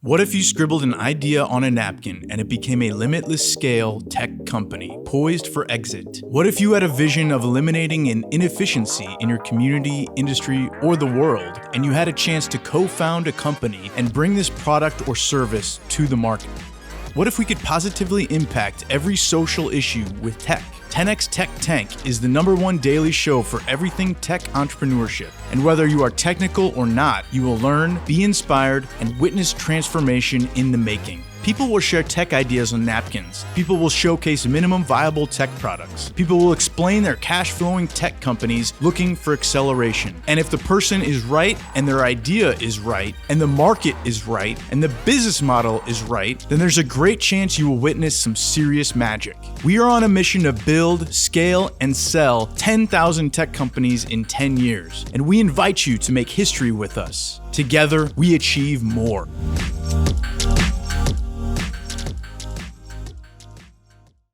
What if you scribbled an idea on a napkin and it became a limitless scale tech company poised for exit? What if you had a vision of eliminating an inefficiency in your community, industry, or the world, and you had a chance to co-found a company and bring this product or service to the market? What if we could positively impact every social issue with tech? 10x Tech Tank is the #1 daily show for everything tech entrepreneurship. And whether you are technical or not, you will learn, be inspired, and witness transformation in the making. People will share tech ideas on napkins. People will showcase minimum viable tech products. People will explain their cash-flowing tech companies looking for acceleration. And if the person is right, and their idea is right, and the market is right, and the business model is right, then there's a great chance you will witness some serious magic. We are on a mission to build, scale, and sell 10,000 tech companies in 10 years. And we invite you to make history with us. Together, we achieve more.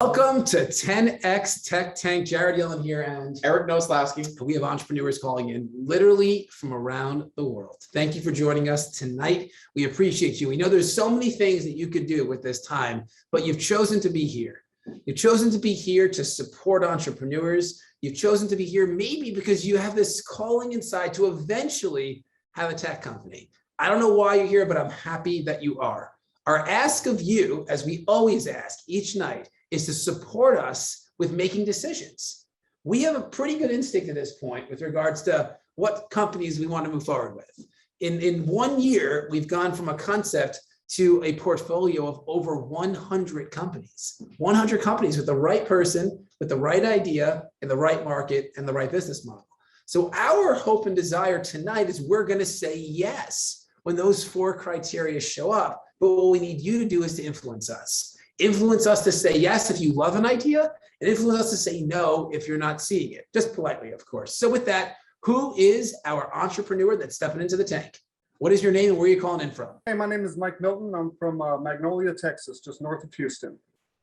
Welcome to 10X Tech Tank. Jared Yellin here and Eric Nowoslawski. We have entrepreneurs calling in literally from around the world. Thank you for joining us tonight. We appreciate you. We know there's so many things that you could do with this time, but you've chosen to be here. You've chosen to be here to support entrepreneurs. You've chosen to be here maybe because you have this calling inside to eventually have a tech company. I don't know why you're here, but I'm happy that you are. Our ask of you, as we always ask each night, is to support us with making decisions. We have a pretty good instinct at this point with regards to what companies we want to move forward with. In 1 year, we've gone from a concept to a portfolio of over 100 companies. 100 companies with the right person, with the right idea, in the right market, and the right business model. So our hope and desire tonight is we're going to say yes when those 4 criteria show up. But what we need you to do is to influence us. Influence us to say yes if you love an idea, and influence us to say no if you're not seeing it, just politely, of course. So with that, who is our entrepreneur that's stepping into the tank? What is your name and where are you calling in from? Hey, my name is Mike Milton. I'm from Magnolia, Texas, just north of Houston.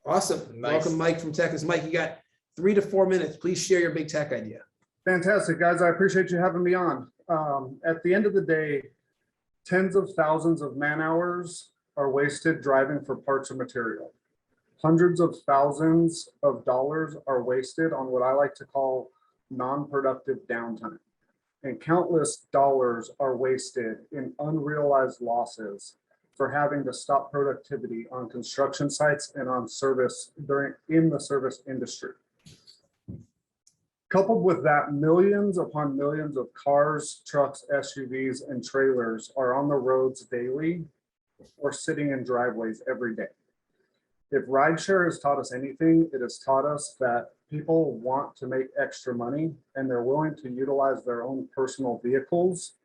Awesome. Nice. Welcome, Mike from Texas. Mike, you got 3 to 4 minutes. Please share your big tech idea. Fantastic, guys. I appreciate you having me on. At the end of the day, tens of thousands of man hours are wasted driving for parts or material. Hundreds of thousands of dollars are wasted on what I like to call non-productive downtime. And countless dollars are wasted in unrealized losses for having to stop productivity on construction sites and on service in the service industry. Coupled with that, millions upon millions of cars, trucks, SUVs, and trailers are on the roads daily or sitting in driveways every day. If rideshare has taught us anything, it has taught us that people want to make extra money and they're willing to utilize their own personal vehicles,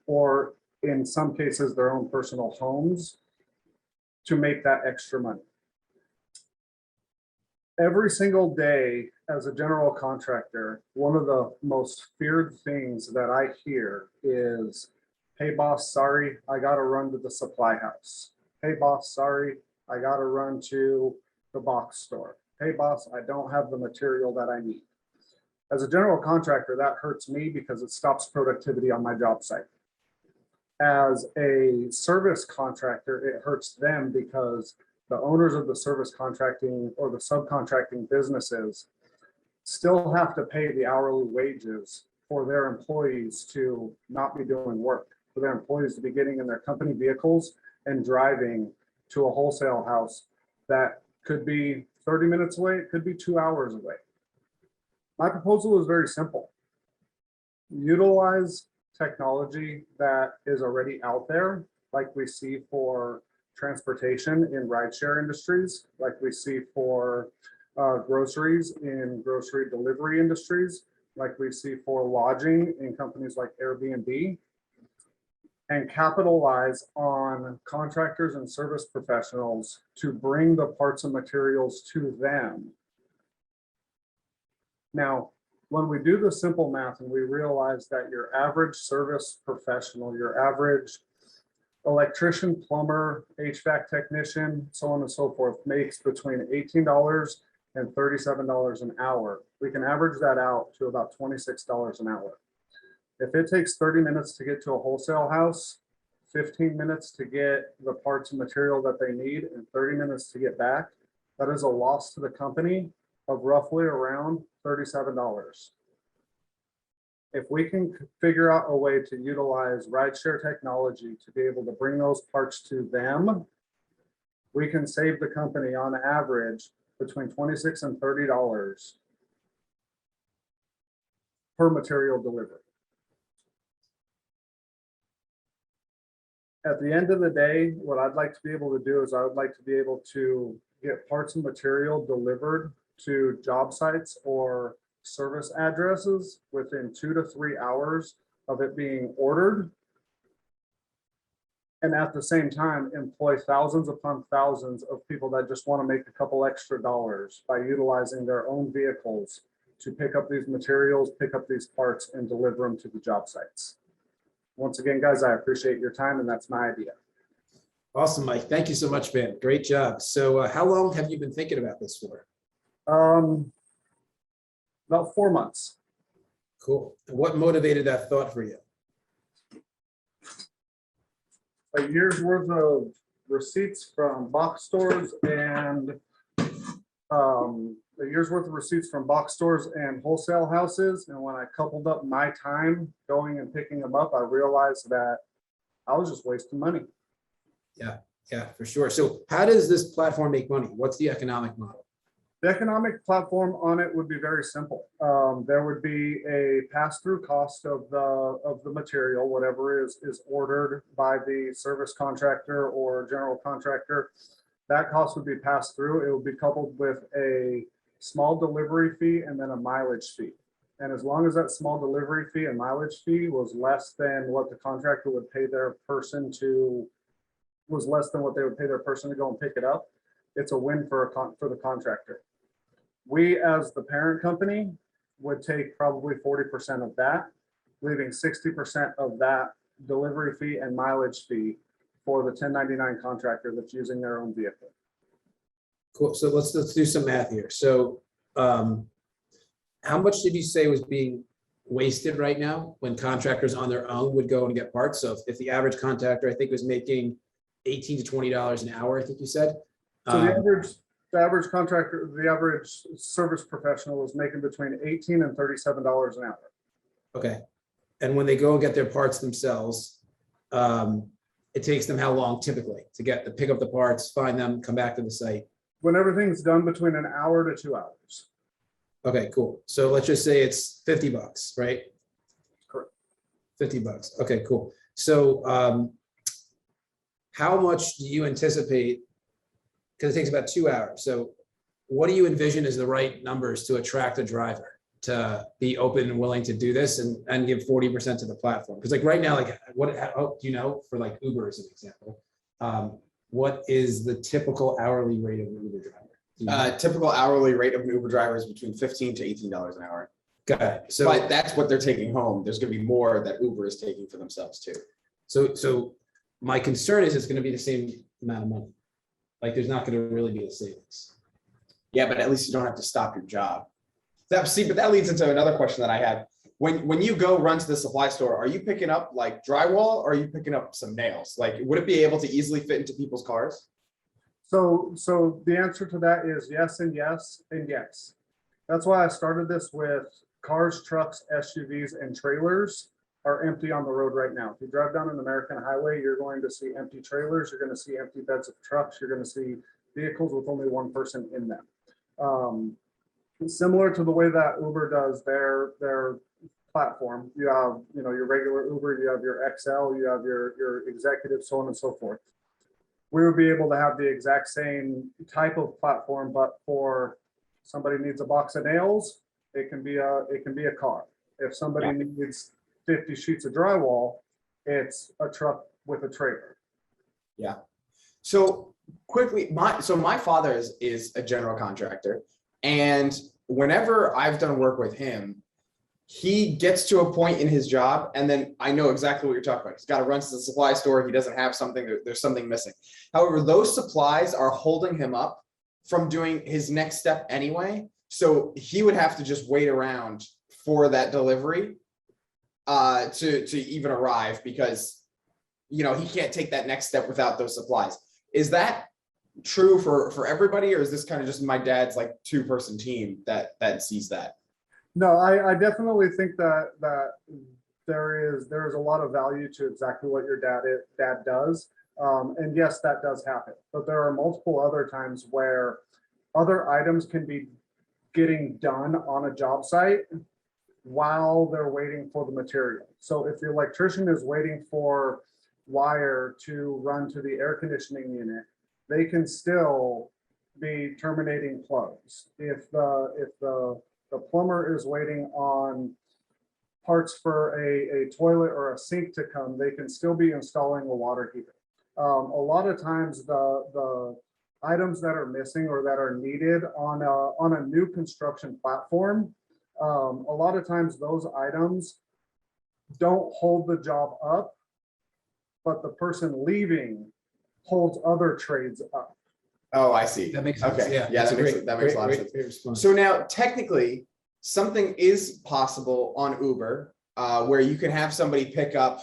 or in some cases, their own personal homes to make that extra money. Every single day as a general contractor, one of the most feared things that I hear is, "Hey boss, sorry, I gotta run to the supply house. Hey boss, sorry, I got to run to the box store. Hey boss, I don't have the material that I need." As a general contractor, that hurts me because it stops productivity on my job site. As a service contractor, it hurts them because the owners of the service contracting or the subcontracting businesses still have to pay the hourly wages for their employees to not be doing work, for their employees to be getting in their company vehicles and driving to a wholesale house that could be 30 minutes away, it could be 2 hours away. My proposal is very simple. Utilize technology that is already out there, like we see for transportation in rideshare industries, like we see for groceries in grocery delivery industries, like we see for lodging in companies like Airbnb, and capitalize on contractors and service professionals to bring the parts and materials to them. Now, when we do the simple math and we realize that your average service professional, your average electrician, plumber, HVAC technician, so on and so forth, makes between $18 and $37 an hour, we can average that out to about $26 an hour. If it takes 30 minutes to get to a wholesale house, 15 minutes to get the parts and material that they need and 30 minutes to get back, that is a loss to the company of roughly around $37. If we can figure out a way to utilize rideshare technology to be able to bring those parts to them, we can save the company on average between $26 and $30 per material delivery. At the end of the day, what I'd like to be able to do is I would like to be able to get parts and material delivered to job sites or service addresses within 2 to 3 hours of it being ordered. And at the same time, employ thousands upon thousands of people that just want to make a couple extra dollars by utilizing their own vehicles to pick up these materials, pick up these parts, and deliver them to the job sites. Once again, guys, I appreciate your time, and that's my idea. Awesome, Mike. Thank you so much, man. Great job. So how long have you been thinking about this for? About 4 months. Cool. And what motivated that thought for you? A year's worth of receipts from box stores and a year's worth of receipts from box stores and wholesale houses. And when I coupled up my time going and picking them up, I realized that I was just wasting money. Yeah, for sure. So how does this platform make money? What's the economic model? The economic platform on it would be very simple. There would be a pass-through cost of the material, whatever is ordered by the service contractor or general contractor. That cost would be passed through. It would be coupled with a small delivery fee and then a mileage fee. And as long as that small delivery fee and mileage fee was less than what the contractor would pay their person to, was less than what they would pay their person to go and pick it up, it's a win for the contractor. We, as the parent company, would take probably 40% of that, leaving 60% of that delivery fee and mileage fee for the 1099 contractor that's using their own vehicle. Cool. So let's do some math here. So how much did you say was being wasted right now when contractors on their own would go and get parts? So if the average contractor, I think, was making $18 to $20 an hour, I think you said. So the average contractor, the average service professional was making between $18 and $37 an hour. Okay. And when they go and get their parts themselves, it takes them how long typically to pick up the parts, find them, come back to the site? When everything's done, between an hour to 2 hours. Okay, cool. So let's just say it's $50, right? Correct. $50. Okay, cool. So how much do you anticipate? Because it takes about 2 hours. So what do you envision as the right numbers to attract a driver to be open and willing to do this and give 40% to the platform? Because like right now, like how do you know, for like Uber as an example, what is the typical hourly rate of an Uber driver? Typical hourly rate of an Uber driver is between $15 to $18 an hour. Got it. So But that's what they're taking home. There's going to be more that Uber is taking for themselves too. So my concern is it's going to be the same amount of money. Like there's not going to really be a savings. Yeah, but at least you don't have to stop your job. But that leads into another question that I had. When you go run to the supply store, are you picking up like drywall or are you picking up some nails? Like, would it be able to easily fit into people's cars? So the answer to that is yes and yes and yes. That's why I started this with cars, trucks, SUVs, and trailers are empty on the road right now. If you drive down an American highway, you're going to see empty trailers. You're going to see empty beds of trucks. You're going to see vehicles with only one person in them. Similar to the way that Uber does their platform. You have, your regular Uber, you have your XL, you have your executive, so on and so forth. We would be able to have the exact same type of platform, but for somebody needs a box of nails, it can be a car. If somebody needs 50 sheets of drywall, it's a truck with a trailer. Yeah. So quickly, my father is a general contractor, and whenever I've done work with him, he gets to a point in his job, and then I know exactly what you're talking about. He's got to run to the supply store. He doesn't have something. There's something missing. However, those supplies are holding him up from doing his next step anyway. So he would have to just wait around for that delivery to even arrive, because he can't take that next step without those supplies. Is that true for everybody, or is this kind of just my dad's like 2-person team that sees that? No, I definitely think that there's a lot of value to exactly what your dad does. And yes, that does happen. But there are multiple other times where other items can be getting done on a job site while they're waiting for the material. So if the electrician is waiting for wire to run to the air conditioning unit, they can still be terminating plugs. If the plumber is waiting on parts for a toilet or a sink to come, they can still be installing a water heater. A lot of times the items that are missing or that are needed on a new construction platform, a lot of times those items don't hold the job up, but the person leaving holds other trades up. Oh, I see. That makes sense. Okay. Yeah, That makes a lot of sense. Great response. So now technically something is possible on Uber where you can have somebody pick up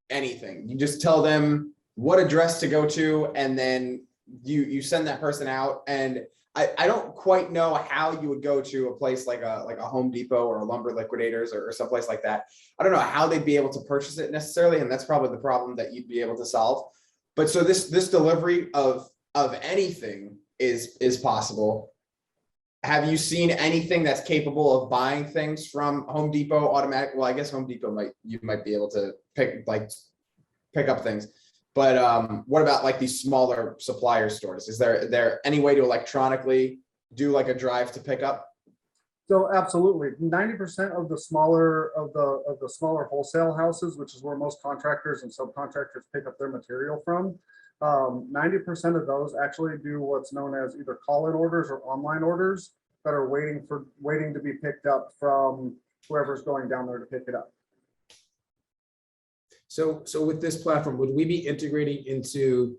anything. You just tell them what address to go to, and then you send that person out. And I don't quite know how you would go to a place like a Home Depot or a Lumber Liquidators or someplace like that. I don't know how they'd be able to purchase it necessarily, and that's probably the problem that you'd be able to solve. But so this delivery of anything is possible. Have you seen anything that's capable of buying things from Home Depot automatic? Well, I guess Home Depot you might be able to pick up things. But what about like these smaller supplier stores? Is there any way to electronically do like a drive to pick up? So absolutely, 90% of the smaller wholesale houses, which is where most contractors and subcontractors pick up their material from, 90% of those actually do what's known as either call-in orders or online orders that are waiting to be picked up from whoever's going down there to pick it up. So with this platform, would we be integrating into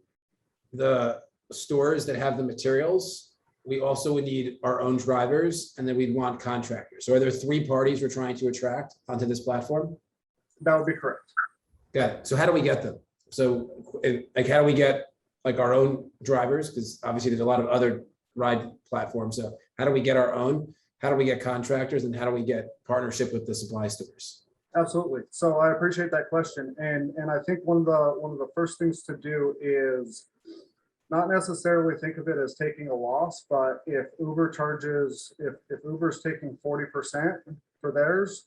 the stores that have the materials? We also would need our own drivers, and then we'd want contractors. So are there 3 parties we're trying to attract onto this platform? That would be correct. Got it. So how do we get them? So like, how do we get like our own drivers? Because obviously there's a lot of other ride platforms. So how do we get our own? How do we get contractors? And how do we get partnership with the supply stores? Absolutely. So I appreciate that question. And I think one of the first things to do is not necessarily think of it as taking a loss, but if Uber's taking 40% for theirs,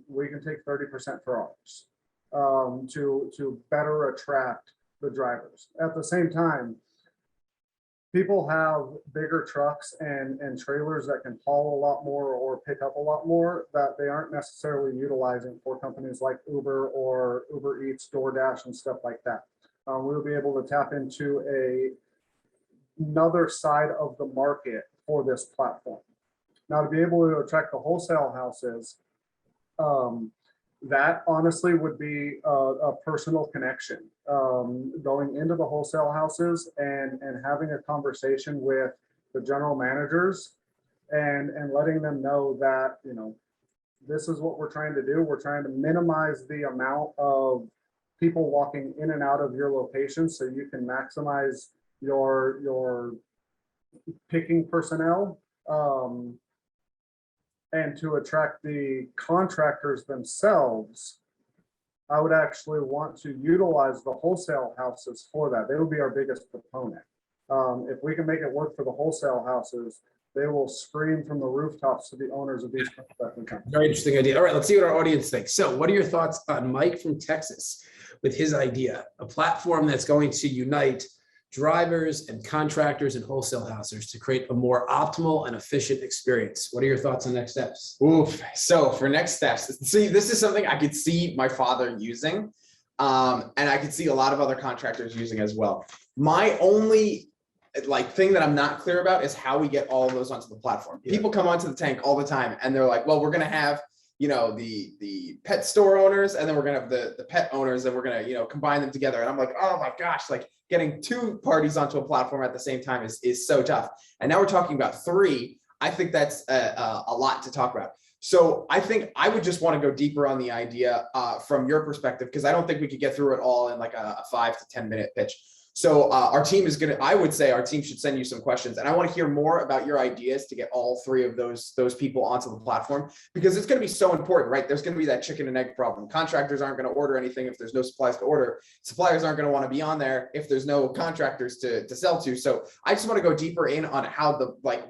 we can take 30% for ours, to better attract the drivers. At the same time, people have bigger trucks and trailers that can haul a lot more or pick up a lot more that they aren't necessarily utilizing for companies like Uber or Uber Eats, DoorDash, and stuff like that. We'll be able to tap into another side of the market for this platform. Now, to be able to attract the wholesale houses, that honestly would be a personal connection, going into the wholesale houses and having a conversation with the general managers and letting them know that, this is what we're trying to do. We're trying to minimize the amount of people walking in and out of your location so you can maximize your picking personnel, and to attract the contractors themselves. I would actually want to utilize the wholesale houses for that. They will be our biggest proponent. If we can make it work for the wholesale houses, they will scream from the rooftops to the owners of these construction companies. Very interesting idea. All right, let's see what our audience thinks. So what are your thoughts on Mike from Texas with his idea, a platform that's going to unite drivers and contractors and wholesale houses to create a more optimal and efficient experience? What are your thoughts on next steps? Oof. So for next steps, see, this is something I could see my father using, and I could see a lot of other contractors using as well. My only thing that I'm not clear about is how we get all of those onto the platform. Yeah. People come onto the tank all the time and they're like, well, we're going to have, the pet store owners, and then we're going to have the pet owners, and we're going to, combine them together. And I'm like, oh my gosh, getting 2 parties onto a platform at the same time is so tough. And now we're talking about 3. I think that's a lot to talk about. So I think I would just want to go deeper on the idea from your perspective, because I don't think we could get through it all in like a 5 to 10 minute pitch. So our team is going to, I would say our team should send you some questions, and I want to hear more about your ideas to get all three of those people onto the platform, because it's going to be so important, right? There's going to be that chicken and egg problem. Contractors aren't going to order anything if there's no supplies to order. Suppliers aren't going to want to be on there if there's no contractors to sell to. So I just want to go deeper in on how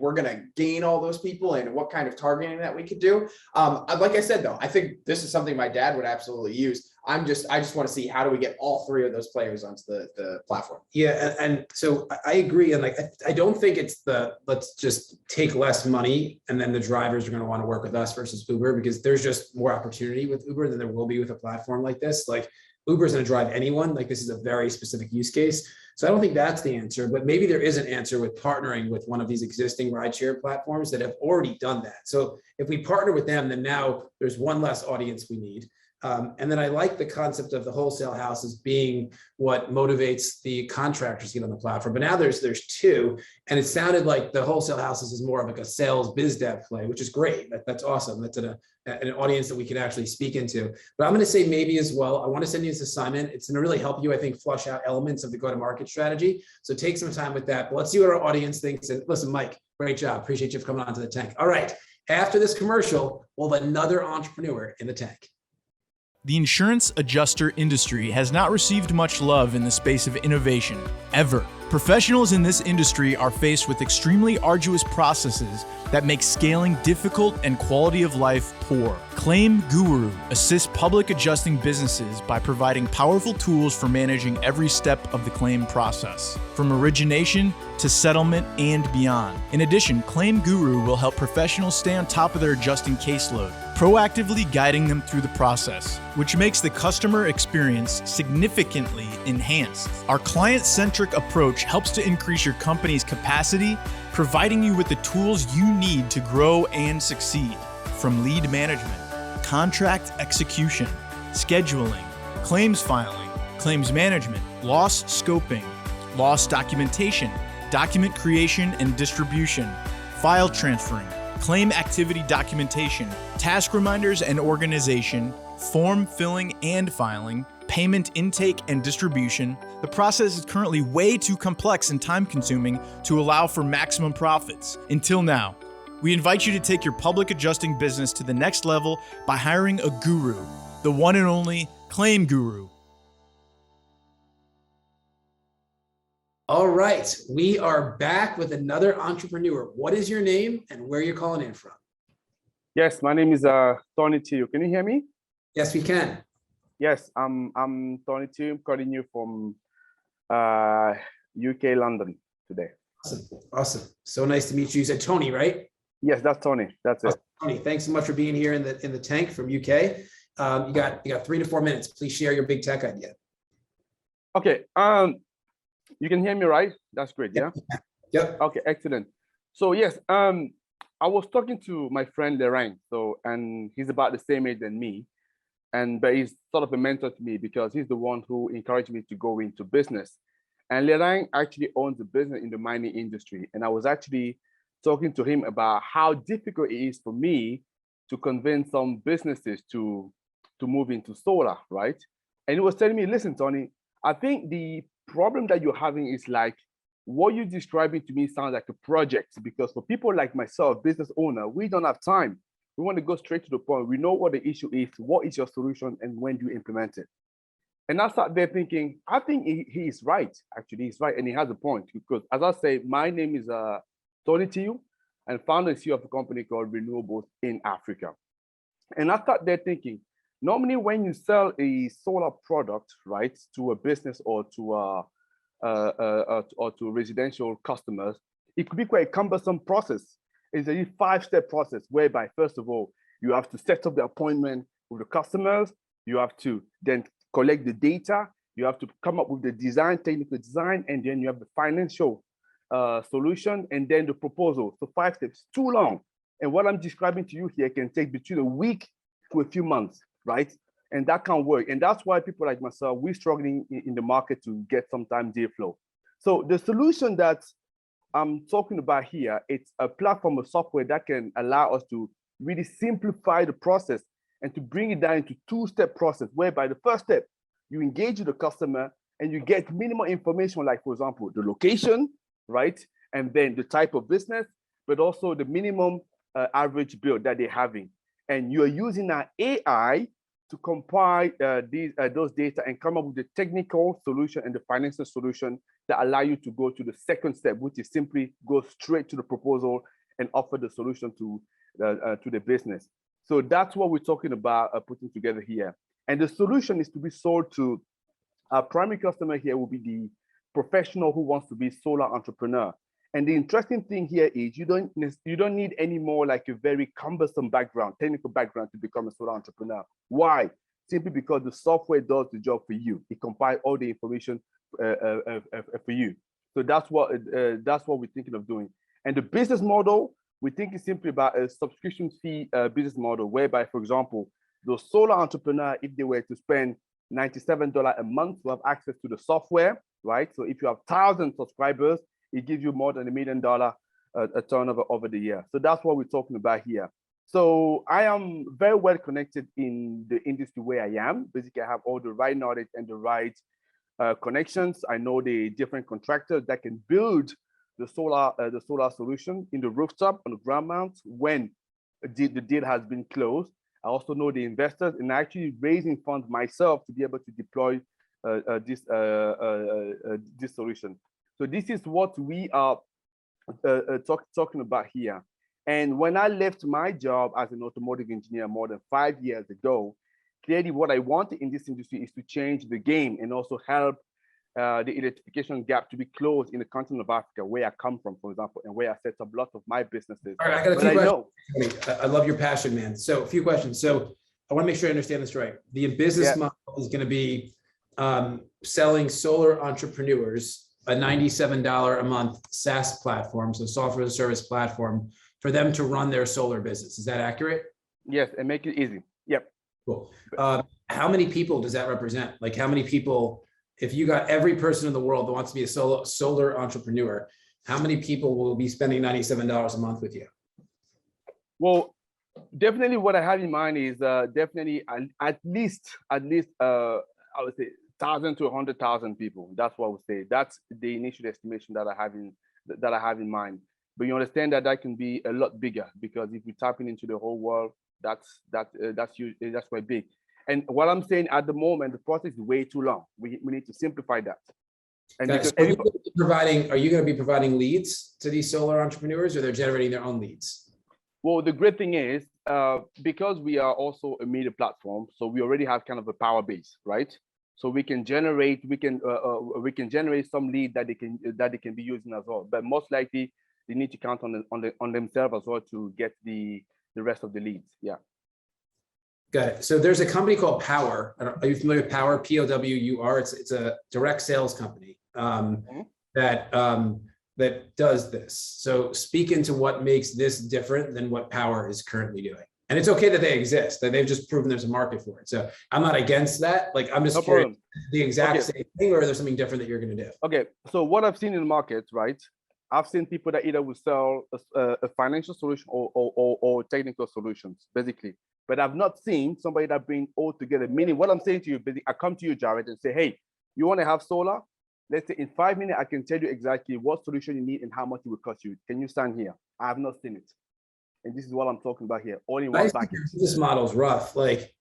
we're going to gain all those people and what kind of targeting that we could do. Like I said, though, I think this is something my dad would absolutely use. I just want to see, how do we get all three of those players onto the platform? Yeah, and so I agree, and I don't think it's let's just take less money and then the drivers are going to want to work with us versus Uber, because there's just more opportunity with Uber than there will be with a platform like this. Like, Uber is going to drive anyone. Like, this is a very specific use case. So I don't think that's the answer, but maybe there is an answer with partnering with one of these existing rideshare platforms that have already done that. So if we partner with them, then now there's one less audience we need. And then I like the concept of the wholesale houses being what motivates the contractors to get on the platform. But now there's two, and it sounded like the wholesale houses is more of like a sales biz dev play, which is great. That's awesome. That's an audience that we can actually speak into. But I'm going to say maybe as well, I want to send you this assignment. It's going to really help you, I think, flush out elements of the go-to-market strategy. So take some time with that. But let's see what our audience thinks. And listen, Mike, great job. Appreciate you for coming onto the tank. All right. After this commercial, we'll have another entrepreneur in the tank. The insurance adjuster industry has not received much love in the space of innovation, ever. Professionals in this industry are faced with extremely arduous processes that make scaling difficult and quality of life poor. Claim Guru assists public adjusting businesses by providing powerful tools for managing every step of the claim process, from origination to settlement and beyond. In addition, Claim Guru will help professionals stay on top of their adjusting caseload, proactively guiding them through the process, which makes the customer experience significantly enhanced. Our client-centric approach helps to increase your company's capacity, providing you with the tools you need to grow and succeed. From lead management, contract execution, scheduling, claims filing, claims management, loss scoping, loss documentation, document creation and distribution, file transferring, claim activity documentation, task reminders and organization, form filling and filing, payment intake and distribution. The process is currently way too complex and time-consuming to allow for maximum profits. Until now, we invite you to take your public adjusting business to the next level by hiring a guru, the one and only Claim Guru. All right, we are back with another entrepreneur. What is your name and where you're calling in from? Yes, my name is Tony Teo. Can you hear me? Yes, we can. Yes, I'm Tony Teo. I'm calling you from UK, London today. Awesome. So nice to meet you. You said Tony, right? Yes, that's Tony. That's it. Tony, thanks so much for being here in the tank from UK. You got 3 to 4 minutes. Please share your big tech idea. Okay. You can hear me, right? That's great. Yeah. Yep. Okay. Excellent. So yes, I was talking to my friend Lorraine. And he's about the same age than me, but he's sort of a mentor to me because he's the one who encouraged me to go into business. And Lorraine actually owns a business in the mining industry, and I was actually talking to him about how difficult it is for me to convince some businesses to move into solar, right? And he was telling me, listen, Tony, I think the problem that you're having is like what you're describing to me sounds like a project, because for people like myself, business owner, we don't have time. We want to go straight to the point. We know what the issue is, what is your solution, and when do you implement it? And I sat there thinking, I think he is right. Actually, he's right, and he has a point, because as I say, my name is Tony Teo, and founder and CEO of a company called Renewables in Africa. And I sat there thinking, normally when you sell a solar product, right, to a business or to residential customers, it could be quite a cumbersome process. It's a 5-step process whereby, first of all, you have to set up the appointment with the customers. You have to then collect the data. You have to come up with the design, technical design, and then you have the financial solution, and then the proposal. So 5 steps, too long. And what I'm describing to you here can take between a week to a few months, right? And that can't work. And that's why people like myself, we're struggling in the market to get sometimes deal flow. So the solution that I'm talking about here, it's a platform of software that can allow us to really simplify the process and to bring it down into two-step process, whereby the first step, you engage with the customer and you get minimal information, like, for example, the location, right? And then the type of business, but also the minimum average bill that they're having. And you're using our AI to compile those data and come up with the technical solution and the financial solution that allow you to go to the second step, which is simply go straight to the proposal and offer the solution to the business. So that's what we're talking about putting together here. And the solution is to be sold to our primary customer here will be the professional who wants to be solar entrepreneur. And the interesting thing here is you don't need any more like a very cumbersome background, technical background to become a solar entrepreneur. Why? Simply because the software does the job for you. It compiles all the information for you. So that's what we're thinking of doing. And the business model, we think is simply about a subscription fee business model, whereby, for example, the solar entrepreneur, if they were to spend $97 a month to have access to the software, right? So if you have 1,000 subscribers, it gives you more than $1 million a turnover over the year. So that's what we're talking about here. So I am very well connected in the industry where I am. Basically, I have all the right knowledge and the right connections. I know the different contractors that can build the solar solution in the rooftop on the ground mount when the deal has been closed. I also know the investors, and actually raising funds myself to be able to deploy this solution. So this is what we are talking about here. And when I left my job as an automotive engineer more than 5 years ago, clearly what I wanted in this industry is to change the game and also help the electrification gap to be closed in the continent of Africa, where I come from, for example, and where I set up lots of my businesses. All right, I got a few questions. I love your passion, man. So a few questions. So I want to make sure I understand this right. The business model is going to be selling solar entrepreneurs a $97 a month SaaS platform, so software as a service platform, for them to run their solar business. Is that accurate? Yes, and make it easy. Yep. Cool. How many people does that represent? Like how many people, if you got every person in the world that wants to be a solar entrepreneur, how many people will be spending $97 a month with you? Well, definitely what I have in mind is definitely at least I would say 1,000 to 100,000 people. That's what I would say. That's the initial estimation that I have in mind. But you understand that can be a lot bigger, because if you're tapping into the whole world, that's quite big. And what I'm saying at the moment, the process is way too long. We need to simplify that. And are you going to be providing leads to these solar entrepreneurs, or they're generating their own leads? Well, the great thing is because we are also a media platform, so we already have kind of a power base, right? So we can generate some lead that they can be using as well. But most likely, they need to count on themselves as well to get the rest of the leads. Yeah. Got it. So there's a company called Power. Are you familiar with Power? POWUR. It's a direct sales company that does this. So speak into what makes this different than what Power is currently doing. And it's okay that they exist, that they've just proven there's a market for it. So I'm not against that. Like, I'm just curious, the exact same thing, or is there something different that you're going to do? Okay. So what I've seen in the market, right? I've seen people that either will sell a financial solution or technical solutions, basically. But I've not seen somebody that bring all together. Meaning, what I'm saying to you, basically, I come to you, Jared, and say, hey, you want to have solar? Let's say in 5 minutes, I can tell you exactly what solution you need and how much it will cost you. Can you stand here? I have not seen it. And this is what I'm talking about here. All in one package. This model is rough. Like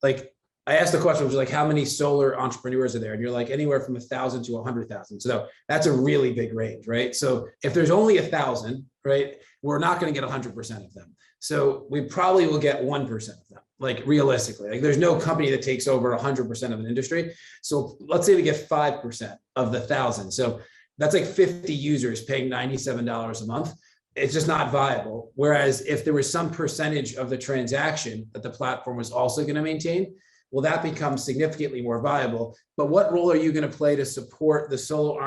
I asked the question, which was like, how many solar entrepreneurs are there? And you're like, anywhere from 1,000 to 100,000. So that's a really big range, right? So if there's only 1,000, right, we're not going to get 100% of them. So we probably will get 1% of them, like realistically. Like, there's no company that takes over 100% of an industry. So let's say we get 5% of the 1,000. So that's like 50 users paying $97 a month. It's just not viable. Whereas if there was some percentage of the transaction that the platform was also going to maintain, well, that becomes significantly more viable. But what role are you going to play to support the solar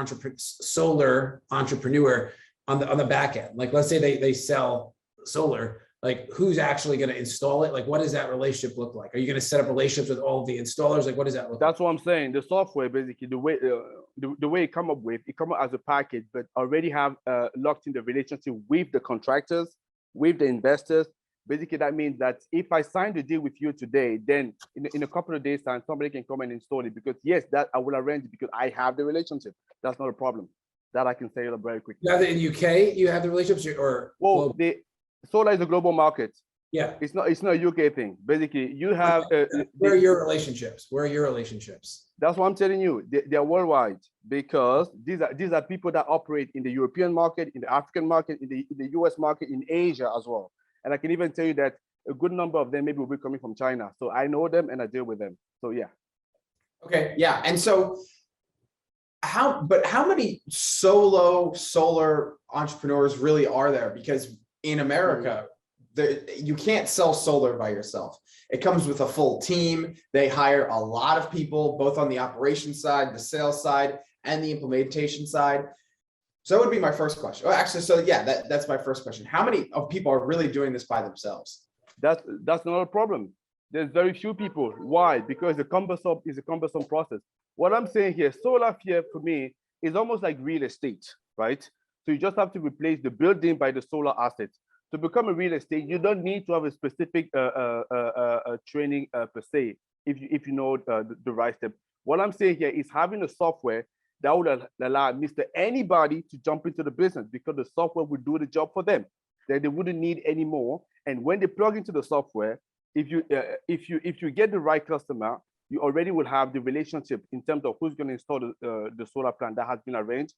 entrepreneur on the back end? Like, let's say they sell solar, like, who's actually going to install it? Like, what does that relationship look like? Are you going to set up relationships with all of the installers? Like, what does that look like? That's what I'm saying. The software, basically, the way it come up as a package, but already have locked in the relationship with the contractors, with the investors, Basically, that means that if I sign the deal with you today, then in a couple of days time, somebody can come and install it because yes, that I will arrange it because I have the relationship. That's not a problem. That I can say very quickly. You have it in UK, you have the relationships or? Well, the solar is a global market. Yeah. It's not a UK thing. Basically, you have. Where are your relationships? Where are your relationships? That's what I'm telling you. They are worldwide because these are people that operate in the European market, in the African market, in the US market, in Asia as well. And I can even tell you that a good number of them maybe will be coming from China. So I know them and I deal with them. So yeah. Okay, yeah. And so how many solo solar entrepreneurs really are there? Because in America, you can't sell solar by yourself. It comes with a full team. They hire a lot of people, both on the operations side, the sales side, and the implementation side. So that would be my first question. Oh, actually, so yeah, that's my first question. How many of people are really doing this by themselves? That's not a problem. There's very few people. Why? Because it's a cumbersome process. What I'm saying here, solar here for me is almost like real estate, right? So you just have to replace the building by the solar assets. To become a real estate, you don't need to have a specific training per se, if you know the right step. What I'm saying here is having a software that would allow Mr. Anybody to jump into the business because the software would do the job for them. Then they wouldn't need any more. And when they plug into the software, if you get the right customer, you already will have the relationship in terms of who's going to install the solar plant that has been arranged,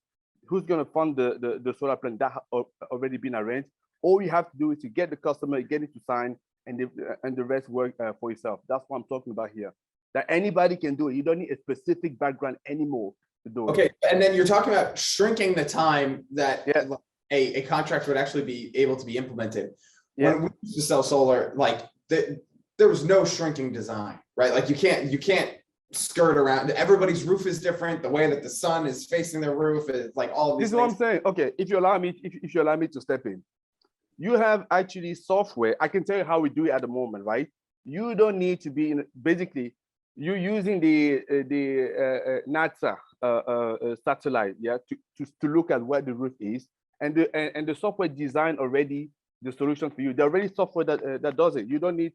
who's going to fund the solar plant that has already been arranged. All you have to do is to get the customer, get it to sign, and the rest work for yourself. That's what I'm talking about here. That anybody can do it. You don't need a specific background anymore to do it. Okay, and then you're talking about shrinking the time that a contract would actually be able to be implemented. Yeah. When we used to sell solar, like there was no shrinking design, right? Like you can't skirt around. Everybody's roof is different. The way that the sun is facing their roof is like all of these. This is what I'm saying. Okay, if you allow me to step in, you have actually software. I can tell you how we do it at the moment, right? You don't need to be basically you're using the NASA satellite, yeah, to look at where the roof is, and the software design already the solution for you. There's already software that does it. You don't need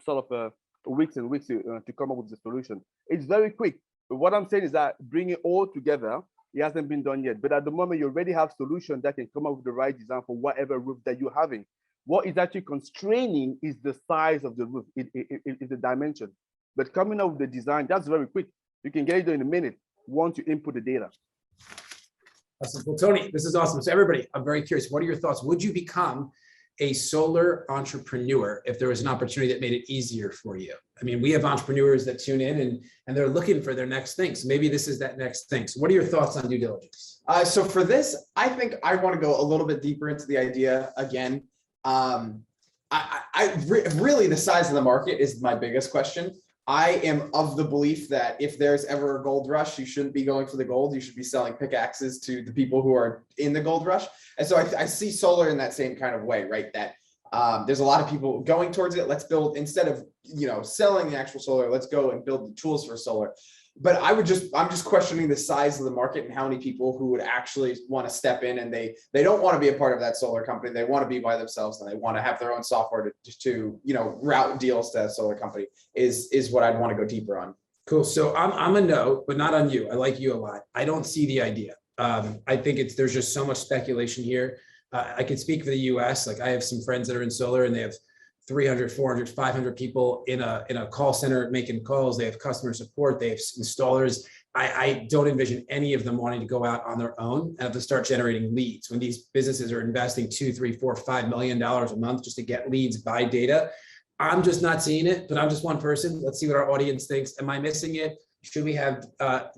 sort of weeks and weeks to come up with the solution. It's very quick. But what I'm saying is that bring it all together. It hasn't been done yet, but at the moment you already have solutions that can come up with the right design for whatever roof that you're having. What is actually constraining is the size of the roof, it's the dimension. But coming up with the design, that's very quick. You can get it done in a minute once you input the data. Awesome. Well, Tony, this is awesome. So everybody, I'm very curious. What are your thoughts? Would you become a solar entrepreneur if there was an opportunity that made it easier for you? I mean, we have entrepreneurs that tune in and they're looking for their next thing. So maybe this is that next thing. So what are your thoughts on due diligence? So for this, I think I want to go a little bit deeper into the idea again. Really the size of the market is my biggest question. I am of the belief that if there's ever a gold rush, you shouldn't be going for the gold. You should be selling pickaxes to the people who are in the gold rush. And so I see solar in that same kind of way, right? That there's a lot of people going towards it. Let's build, instead of, selling the actual solar, let's go and build the tools for solar. But I'm just questioning the size of the market and how many people who would actually want to step in, and they don't want to be a part of that solar company. They want to be by themselves and they want to have their own software to route deals to a solar company is what I'd want to go deeper on. Cool. So I'm a no, but not on you. I like you a lot. I don't see the idea. I think there's just so much speculation here. I can speak for the US. Like I have some friends that are in solar and they have 300, 400, 500 people in a call center making calls. They have customer support. They have installers. I don't envision any of them wanting to go out on their own and have to start generating leads. When these businesses are investing $2, $3, $4, $5 million a month just to get leads, buy data, I'm just not seeing it, but I'm just one person. Let's see what our audience thinks. Am I missing it? Should we have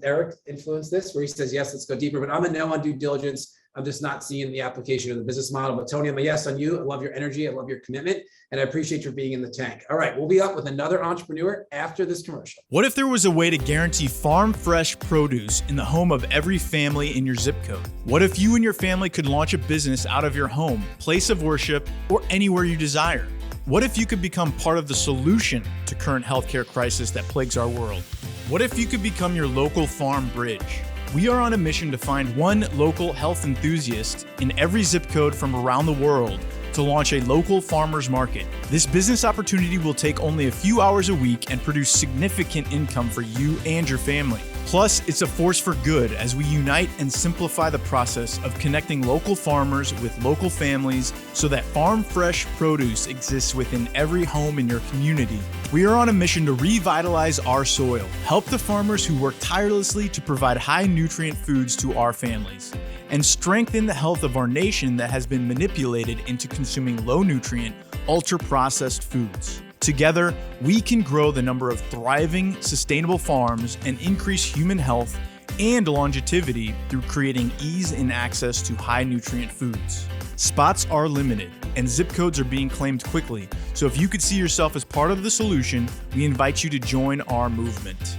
Eric influence this where he says, yes, let's go deeper, but I'm a no on due diligence. I'm just not seeing the application of the business model. But Tony, I'm a yes on you. I love your energy. I love your commitment. And I appreciate your being in the tank. All right, we'll be up with another entrepreneur after this commercial. What if there was a way to guarantee farm fresh produce in the home of every family in your zip code? What if you and your family could launch a business out of your home, place of worship, or anywhere you desire? What if you could become part of the solution to current healthcare crisis that plagues our world? What if you could become your local farm bridge? We are on a mission to find one local health enthusiast in every zip code from around the world to launch a local farmers market. This business opportunity will take only a few hours a week and produce significant income for you and your family. Plus, it's a force for good as we unite and simplify the process of connecting local farmers with local families so that farm fresh produce exists within every home in your community. We are on a mission to revitalize our soil, help the farmers who work tirelessly to provide high nutrient foods to our families, and strengthen the health of our nation that has been manipulated into consuming low nutrient, ultra processed foods. Together, we can grow the number of thriving, sustainable farms and increase human health and longevity through creating ease in access to high nutrient foods. Spots are limited and zip codes are being claimed quickly, so if you could see yourself as part of the solution, we invite you to join our movement.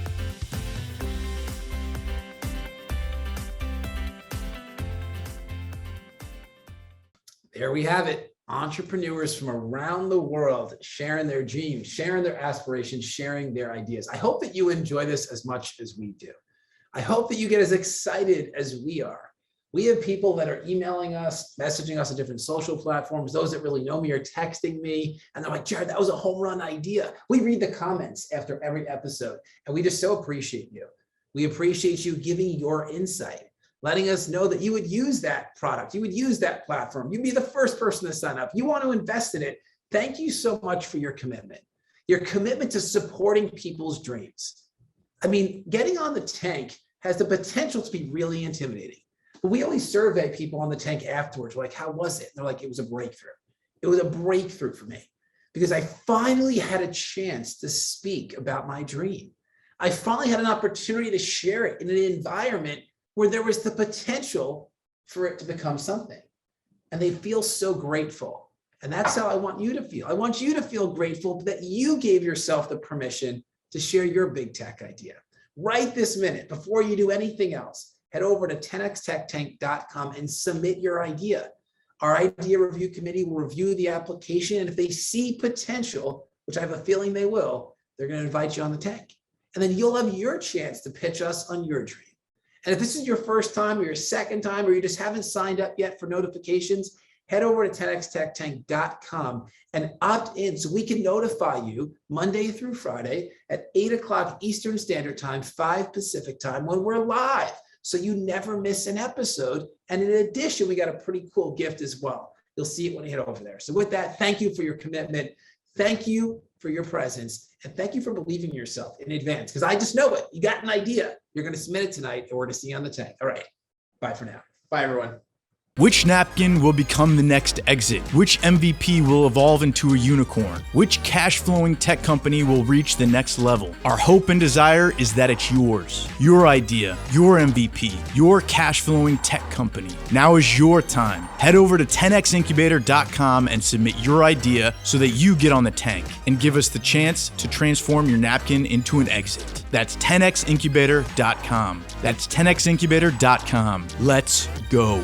There we have it. Entrepreneurs from around the world sharing their dreams, sharing their aspirations, sharing their ideas. I hope that you enjoy this as much as we do. I hope that you get as excited as we are. We have people that are emailing us, messaging us on different social platforms. Those that really know me are texting me, and they're like, Jared, that was a home run idea. We read the comments after every episode, and we just so appreciate you. We appreciate you giving your insight, letting us know that you would use that product, you would use that platform, you'd be the first person to sign up, you want to invest in it. Thank you so much for your commitment to supporting people's dreams. I mean, getting on the tank has the potential to be really intimidating, but we always survey people on the tank afterwards. We're like, how was it? And they're like, it was a breakthrough. It was a breakthrough for me because I finally had a chance to speak about my dream. I finally had an opportunity to share it in an environment where there was the potential for it to become something. And they feel so grateful. And that's how I want you to feel. I want you to feel grateful that you gave yourself the permission to share your big tech idea. Right this minute, before you do anything else, head over to 10xtechtank.com and submit your idea. Our idea review committee will review the application. And if they see potential, which I have a feeling they will, they're going to invite you on the tank. And then you'll have your chance to pitch us on your dream. And if this is your first time or your second time, or you just haven't signed up yet for notifications, head over to 10xtechtank.com and opt in so we can notify you Monday through Friday at 8 o'clock Eastern Standard Time, 5 Pacific Time when we're live, so you never miss an episode. And in addition, we got a pretty cool gift as well. You'll see it when you head over there. So with that, thank you for your commitment. Thank you for your presence. And thank you for believing in yourself in advance, because I just know it. You got an idea. You're going to submit it tonight, and we're going to see you on the tank. All right. Bye for now. Bye, everyone. Which napkin will become the next exit? Which MVP will evolve into a unicorn? Which cash-flowing tech company will reach the next level? Our hope and desire is that it's yours. Your idea, your MVP, your cash-flowing tech company. Now is your time. Head over to 10xincubator.com and submit your idea so that you get on the tank and give us the chance to transform your napkin into an exit. That's 10xincubator.com. That's 10xincubator.com. Let's go.